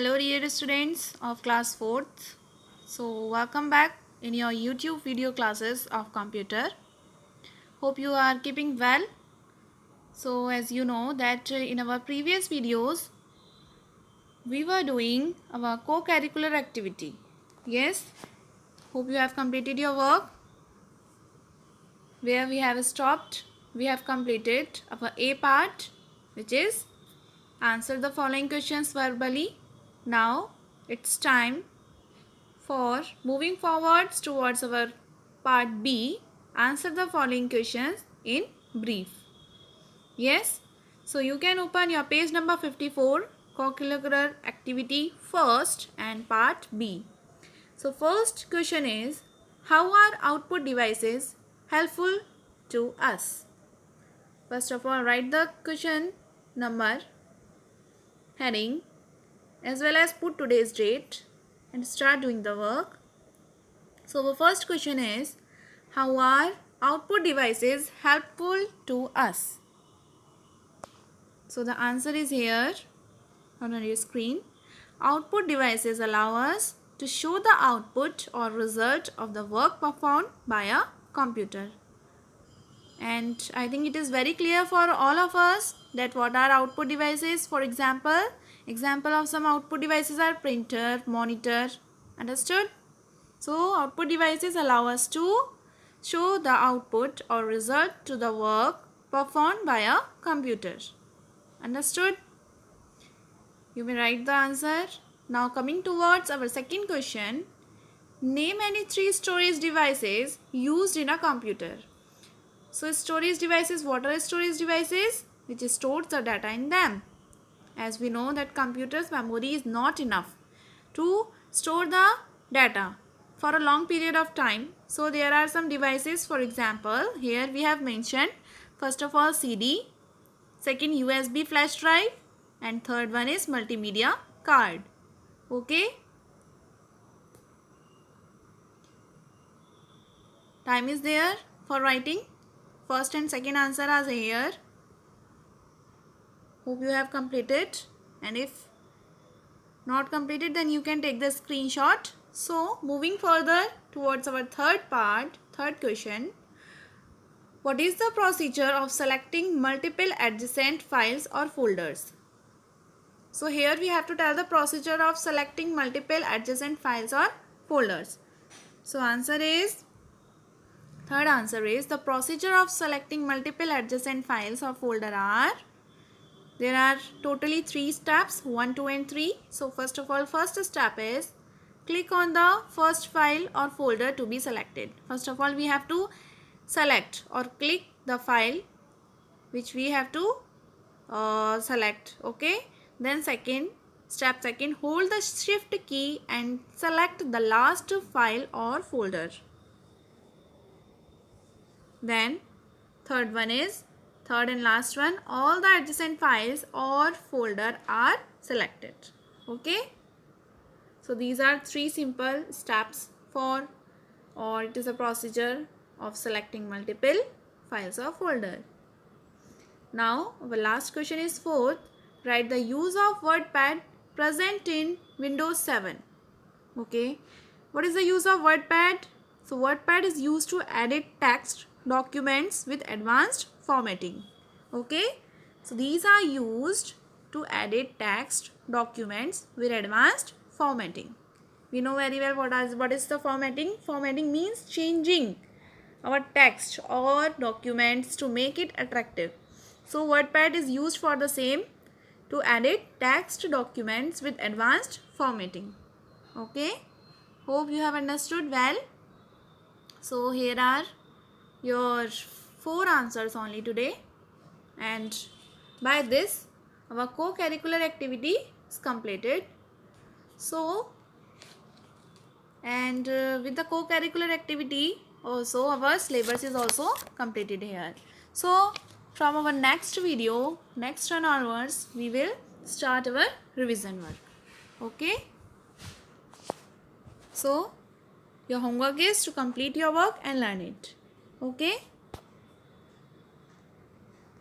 Hello dear students of class 4th. So welcome back in your YouTube video classes of computer. Hope you are keeping well. So as you know that in our previous videos we were doing our co-curricular activity. Yes, hope you have completed your work. Where we have stopped, we have completed our A part, which is answer the following questions verbally. Now it's time for moving forwards towards our part B, answer the following questions in brief. Yes, so you can open your page number 54, co-curricular activity first and part B. So first question is, how are output devices helpful to us? First of all, write the question number, heading, as well as put today's date and start doing the work. So the first question is, how are output devices helpful to us? So the answer is here on your screen. Output devices allow us to show the output or result of the work performed by a computer. And I think it is very clear for all of us that what are output devices. For example of some output devices are printer, monitor. Understood? So output devices allow us to show the output or result to the work performed by a computer. Understood? You may write the answer. Now coming towards our second question. Name any 3 storage devices used in a computer. So storage devices, what are storage devices? Which stores the data in them. As we know that computer's memory is not enough to store the data for a long period of time. So there are some devices, for example, here we have mentioned first of all CD, second USB flash drive, and third one is multimedia card. Okay. Time is there for writing. First and second answer are here. Hope you have completed, and if not completed then you can take the screenshot. So moving further towards our third question. What is the procedure of selecting multiple adjacent files or folders? So here we have to tell the procedure of selecting multiple adjacent files or folders. So third answer is the procedure of selecting multiple adjacent files or folder are, there are totally 3 steps, 1, 2 and 3. So first of all, first step is click on the first file or folder to be selected. First of all, we have to select or click the file which we have to select. Okay. Then step second, hold the shift key and select the last file or folder. Then third and last one, all the adjacent files or folder are selected. Okay. So these are 3 simple steps for, or it is a procedure of selecting multiple files or folder. Now our last question is fourth. Write the use of WordPad present in Windows 7. Okay. What is the use of WordPad? So WordPad is used to edit text documents with advanced formatting. Okay. So these are used to edit text documents with advanced formatting. We know very well what is the formatting. Formatting means changing our text or documents to make it attractive. So WordPad is used for the same, to edit text documents with advanced formatting. Okay. Hope you have understood well. So here are your 4 answers only today, and by this our co-curricular activity is completed. So and with the co-curricular activity also our syllabus is also completed here. So from our next video, next turn onwards, we will start our revision work. Okay. So your homework is to complete your work and learn it. Okay.